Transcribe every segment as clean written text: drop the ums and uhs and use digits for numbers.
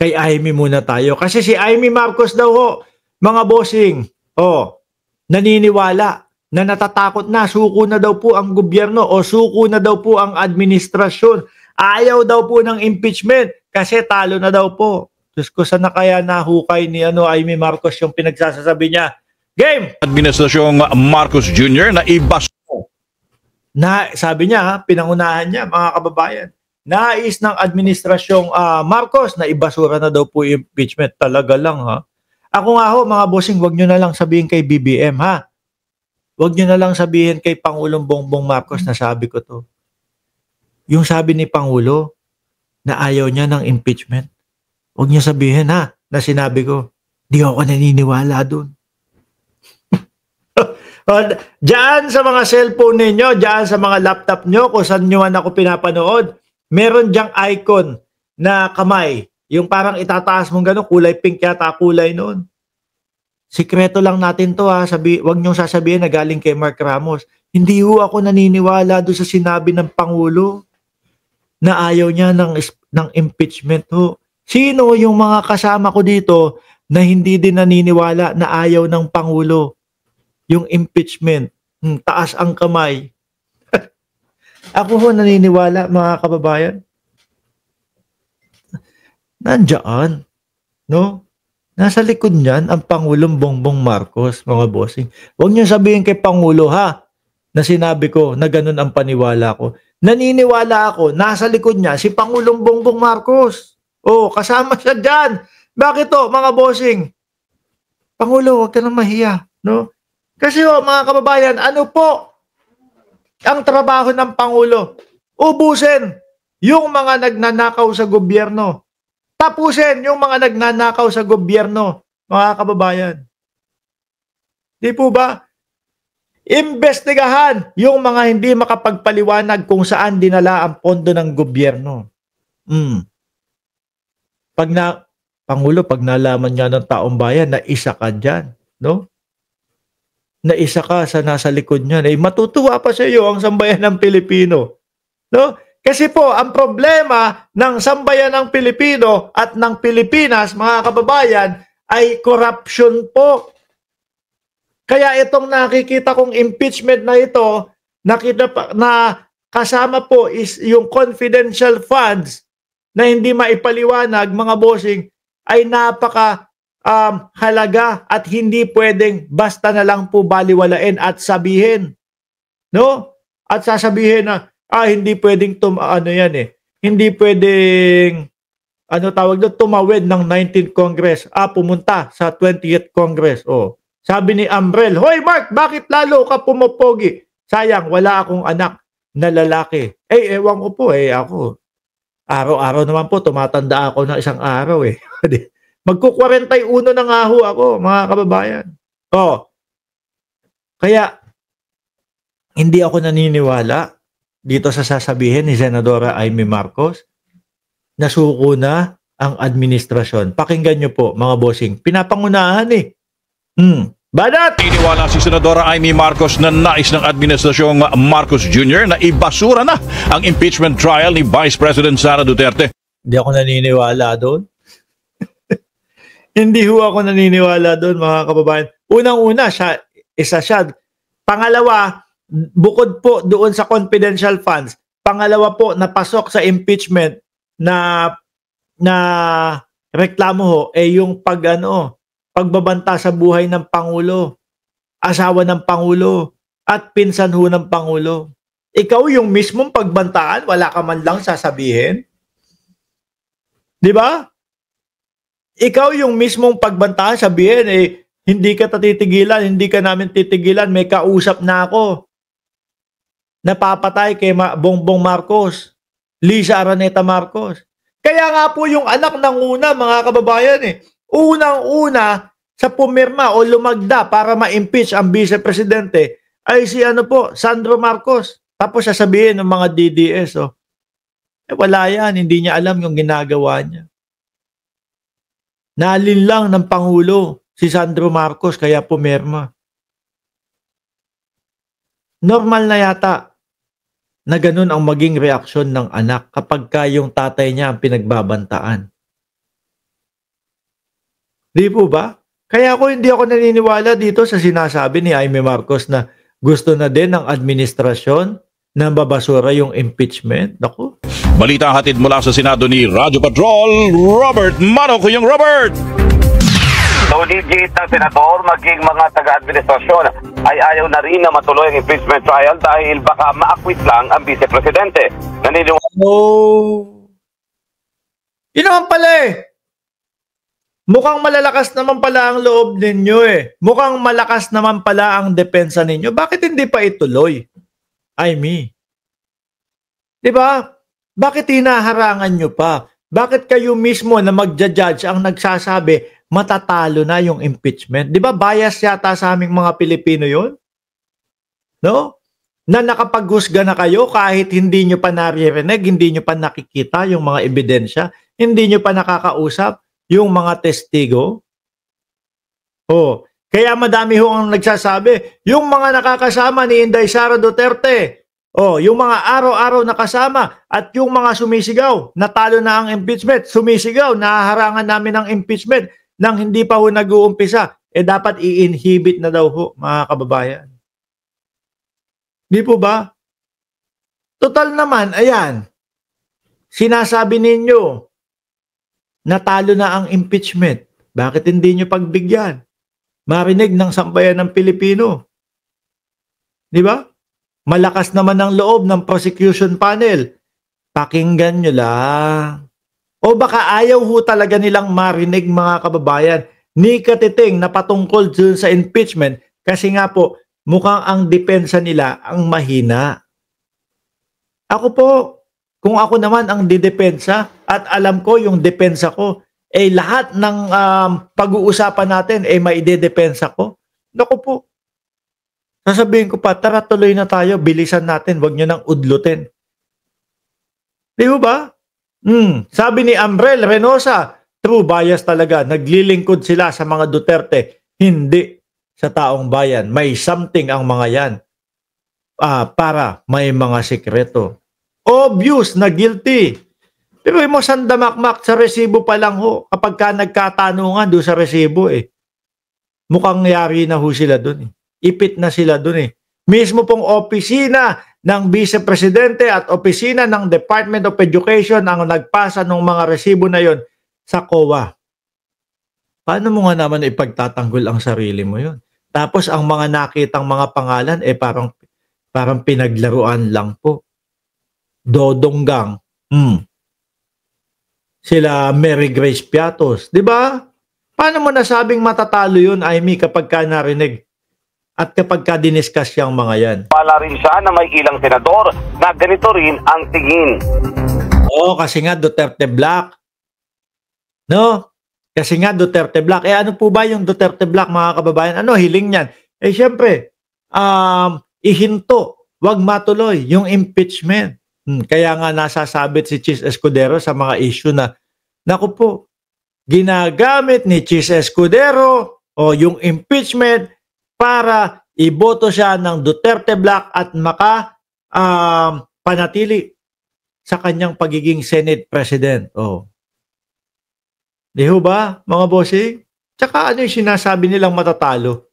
kay Amy muna tayo. Kasi si Amy Marcos daw ho, mga bossing, naniniwala na natatakot na, suko na daw po ang gobyerno o suko na daw po ang administrasyon. Ayaw daw po ng impeachment kasi talo na daw po. Diyos ko, sana kaya nahukay ni Amy Marcos yung pinagsasasabi niya. Game! Administrasyong Marcos Jr. na sabi niya, pinangunahan niya, mga kababayan, nais ng administrasyong Marcos na ibasura na daw po yung impeachment. Talaga lang, ha? Ako nga ho, mga bossing, wag nyo na lang sabihin kay BBM, ha? Wag nyo na lang sabihin kay Pangulong Bongbong Marcos na sabi ko to. Yung sabi ni Pangulo na ayaw niya ng impeachment, wag niyo sabihin, ha, na sinabi ko. Di ako naniniwala doon. Diyan sa mga cellphone ninyo, diyan sa mga laptop nyo, kung saan nyo man ako pinapanood, meron diyang icon na kamay. Yung parang itataas mong gano'n, kulay pink yata, kulay noon. Sikreto lang natin to, ha. Wag niyong sasabihin na galing kay Mark Ramos. Hindi ho ako naniniwala doon sa sinabi ng Pangulo na ayaw niya ng impeachment ho. Sino yung mga kasama ko dito na hindi din naniniwala na ayaw ng Pangulo yung impeachment? Taas ang kamay. Ako ho naniniwala, mga kababayan. Nandiyan, no? Nasa likod niyan ang Pangulong Bongbong Marcos, mga bossing. Huwag niyo sabihin kay Pangulo, ha, na sinabi ko na ganun ang paniwala ko. Naniniwala ako, nasa likod niya si Pangulong Bongbong Marcos. Kasama siya dyan. Bakit to, mga bossing? Pangulo, huwag ka na mahiya, no? Kasi mga kababayan, ano po ang trabaho ng Pangulo? Ubusin yung mga nagnanakaw sa gobyerno. Tapusin yung mga nagnanakaw sa gobyerno, mga kababayan. Di po ba? Imbestigahan yung mga hindi makapagpaliwanag kung saan dinala ang pondo ng gobyerno. Pangulo, pag nalaman niya ng taong bayan na isa ka dyan, no? Na isa ka sa nasa likod niyan, matutuwa pa sa iyo ang sambayan ng Pilipino. No? Kasi po, ang problema ng sambayan ng Pilipino at ng Pilipinas, mga kababayan, ay corruption po. Kaya itong nakikita kong impeachment na ito, na kasama po is yung confidential funds na hindi maipaliwanag, mga bossing, ay napaka halaga at hindi pwedeng basta na lang po baliwalain at sabihin. No? At sasabihin na, hindi pwedeng hindi pwedeng, tumawid ng 19th Congress. Pumunta sa 20th Congress. Sabi ni Amrel, Hoy Mark, bakit lalo ka pumopogi? Sayang, wala akong anak na lalaki. Ewan ko po, ako. Araw-araw naman po, tumatanda ako ng isang araw Magku-41 na nga ho ako, mga kababayan. Kaya, hindi ako naniniwala dito sa sasabihin ni Senadora Amy Marcos na suko na ang administrasyon. Pakinggan nyo po, mga bossing. Pinapangunahan Badat! Iniwala si Senadora Amy Marcos na nais ng administrasyong Marcos Jr. na ibasura na ang impeachment trial ni Vice President Sara Duterte. Hindi ako naniniwala doon. Hindi ho ako naniniwala doon, mga kababayan. Unang-una, isa siya. Pangalawa, bukod po doon sa confidential funds, pangalawa po, napasok sa impeachment na reklamo ho, yung pagbabanta sa buhay ng Pangulo, asawa ng Pangulo, at pinsan ho ng Pangulo. Ikaw yung mismong pagbantaan, wala ka man lang sasabihin. Di ba? Ikaw yung mismong pagbantaan, sabihin, hindi ka titigilan, hindi ka namin titigilan, may kausap na ako. Napapatay kay Bongbong Marcos, Lisa Araneta Marcos. Kaya nga po yung anak ng una, mga kababayan, unang-una sa pumirma o lumagda para ma-impeach ang Vice Presidente ay si Sandro Marcos. Tapos sasabihin ng mga DDS, wala yan, hindi niya alam yung ginagawa niya. Naalin lang ng Pangulo si Sandro Marcos kaya pumirma. Normal na yata na ganun ang maging reaksyon ng anak kapag yung tatay niya ang pinagbabantaan. Di po ba? Kaya hindi ako naniniwala dito sa sinasabi ni Jaime Marcos na gusto na din ng administrasyon na babasura yung impeachment. Naku. Balita hatid mula sa Senado ni Radyo Patrol, Robert Manok. Yung Robert! Legit ng senador maging mga taga-administrasyon ay ayaw na rin na matuloy ang impeachment trial dahil baka ma-acquit lang ang vice-presidente. Naniniwala Oh. Yun naman pala eh. Mukhang malalakas naman pala ang loob ninyo eh. Mukhang malakas naman pala ang depensa ninyo. Bakit hindi pa ituloy? Diba? Bakit hinaharangan nyo pa? Bakit kayo mismo na magja-judge ang nagsasabi matatalo na yung impeachment? Di ba bias yata sa aming mga Pilipino yon? No? Na nakapaghusga na kayo kahit hindi nyo pa naririnig, hindi nyo pa nakikita yung mga ebidensya, hindi nyo pa nakakausap yung mga testigo. Oh, kaya madami ho ang nagsasabi, yung mga nakakasama ni Inday Sara Duterte, yung mga araw-araw na kasama at yung mga sumisigaw, natalo na ang impeachment, sumisigaw, nahaharangan namin ang impeachment nang hindi pa ho nag-uumpisa, dapat i-inhibit na daw ho, mga kababayan. Di po ba? Total naman, ayan, sinasabi ninyo, natalo na ang impeachment. Bakit hindi nyo pagbigyan? Marinig ng sambayan ng Pilipino. Di ba? Malakas naman ang loob ng prosecution panel. Pakinggan nyo lang. O baka ayaw ho talaga nilang marinig, mga kababayan, ni katiting na patungkol dun sa impeachment kasi nga po, mukhang ang depensa nila ang mahina. Ako po, kung ako naman ang didepensa at alam ko yung depensa ko, lahat ng pag-uusapan natin maidedepensa ko. Naku po, sasabihin ko pa, tara tuloy na tayo, bilisan natin, wag nyo nang udlutin. Di ba? Sabi ni Amrel Renosa, true bias talaga, naglilingkod sila sa mga Duterte, hindi sa taong bayan. May something ang mga yan para may mga sekreto. Obvious na guilty. Pero mo sandamakmak sa resibo pa lang ho, kapag ka nagkatanungan doon sa resibo mukhang yari na ho sila doon Ipit na sila doon Mismo pong opisina ng Vice Presidente at opisina ng Department of Education ang nagpasa ng mga resibo na yon sa COA. Paano mo nga naman ipagtatanggol ang sarili mo yon? Tapos ang mga nakitang mga pangalan parang pinaglaruan lang po. Dodonggang. Sila Mary Grace Piatos, 'di ba? Paano mo nasabing matatalo 'yun, Amy, kapag ka narinig at kapag ka diniscuss yang mga yan? Wala rin siya na may ilang senador na ganito rin ang tingin. Kasi nga Duterte Black. No? Kasi nga Duterte Black. Ano po ba yung Duterte Black, mga kababayan? Ano hiling niyan? Syempre, ihinto, wag matuloy yung impeachment. Kaya nga nasasabit si Chis Escudero sa mga issue na, naku po, ginagamit ni Chis Escudero yung impeachment para iboto siya ng Duterte Black at panatili sa kanyang pagiging Senate President. Di ho ba, mga bossing? Tsaka ano yung sinasabi nilang matatalo?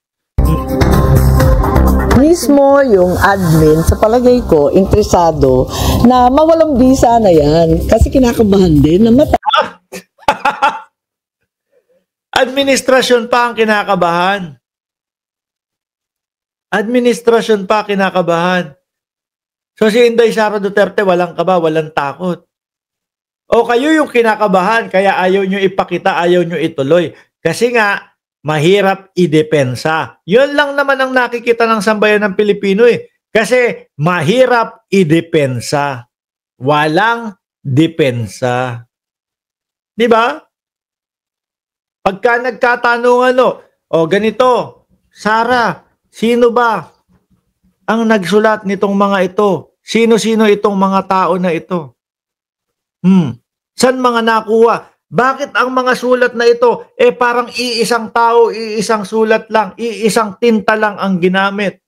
Mismo yung admin, sa palagay ko, interesado na mawalang visa na yan. Kasi kinakabahan din na Administrasyon pa ang kinakabahan. Administrasyon pa kinakabahan. So si Inday Sara Duterte, walang kaba, walang takot. O kayo yung kinakabahan, kaya ayaw nyo ipakita, ayaw nyo ituloy. Kasi nga, mahirap idepensa. Yun lang naman ang nakikita ng sambayan ng Pilipino Kasi mahirap idepensa. Walang depensa. Di ba? Pagka nagkatanungan, ganito, Sara, sino ba ang nagsulat nitong mga ito? Sino-sino itong mga tao na ito? San mga nakuha? Bakit ang mga sulat na ito, parang iisang tao, iisang sulat lang, iisang tinta lang ang ginamit?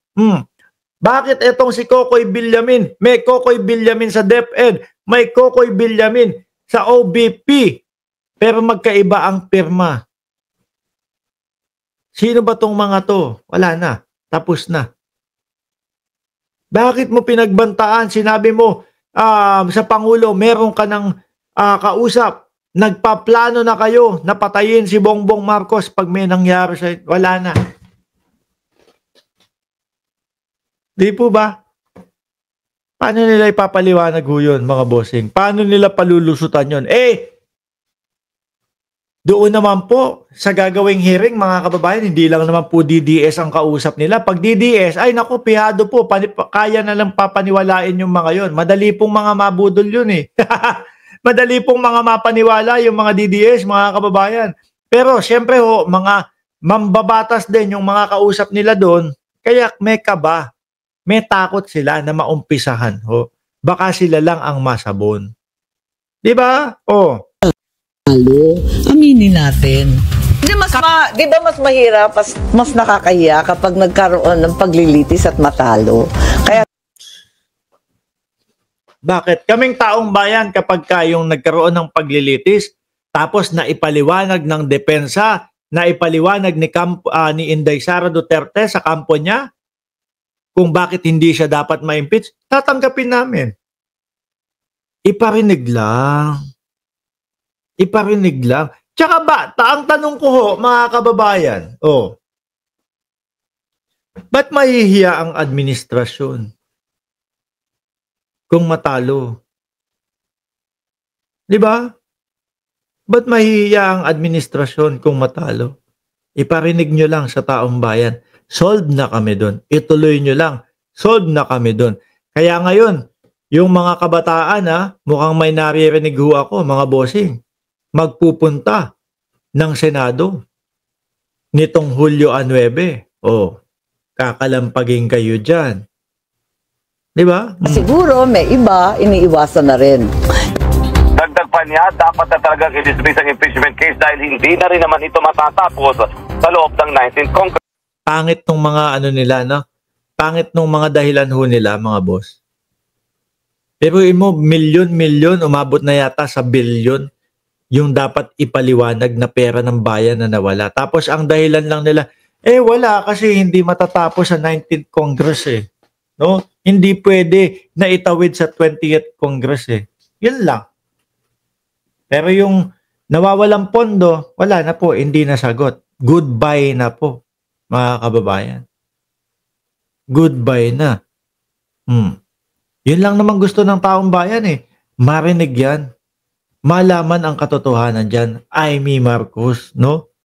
Bakit itong si Kokoy Villamin, may Kokoy Villamin sa DepEd, may Kokoy Villamin sa OBP, pero magkaiba ang pirma? Sino ba tong mga to? Wala na. Tapos na. Bakit mo pinagbantaan? Sinabi mo sa Pangulo, meron ka ng kausap. Nagpaplano na kayo na patayin si Bongbong Marcos pag may nangyari sa... Wala na. Di po ba? Paano nila ipapaliwanag ho yun, mga bossing? Paano nila palulusutan yun? Doon naman po, sa gagawing hearing, mga kababayan, hindi lang naman po DDS ang kausap nila. Pag DDS, ay naku, pihado po, kaya na lang papaniwalain yung mga yon. Madali pong mga mabudol yun eh. Madali pong mga mapaniwala yung mga DDS, mga kababayan. Pero syempre ho, mga mambabatas din yung mga kausap nila doon, kaya may kaba, may takot sila na maumpisahan ho. Baka sila lang ang masabon. Di ba? Oh. Halo, aminin natin. Di ba mas mahirap, mas nakakahiya kapag nagkaroon ng paglilitis at matalo. Kaya Bakit? Kaming taong bayan kapag kayong nagkaroon ng paglilitis, tapos naipaliwanag ng depensa, naipaliwanag ni Inday Sara Duterte sa kampo niya, kung bakit hindi siya dapat ma-impeach, tatanggapin namin. Iparinig lang. Iparinig lang. Tsaka ba, ang tanong ko ho, mga kababayan, ba't mahihiya ang administrasyon kung matalo? Di ba? Ba't mahihiya ang administrasyon kung matalo? Iparinig nyo lang sa taong bayan. Solve na kami doon. Ituloy nyo lang. Solve na kami doon. Kaya ngayon, yung mga kabataan mukhang may naririnig ho ako, mga bossing, magpupunta ng Senado nitong Hulyo 9. Kakalampagin kayo dyan. Di ba? siguro may iba, iniiwasan na rin. Dagdag pa niya, dapat na talagang i-dismiss ang impeachment case dahil hindi na rin naman ito matatapos sa loob ng 19th Congress. Pangit nung mga nila, no? Pangit nung mga dahilan ho nila, mga boss. Pero mo, milyon-milyon, umabot na yata sa bilyon yung dapat ipaliwanag na pera ng bayan na nawala. Tapos ang dahilan lang nila, wala kasi hindi matatapos sa 19th Congress eh. No? Hindi pwede na itawid sa 20th Congress eh. Yun lang. Pero yung nawawalang pondo, wala na po, hindi nasagot. Goodbye na po, mga kababayan. Goodbye na. Yun lang naman gusto ng taong bayan eh. Marinig yan. Malaman ang katotohanan dyan. Amy Marcos, no?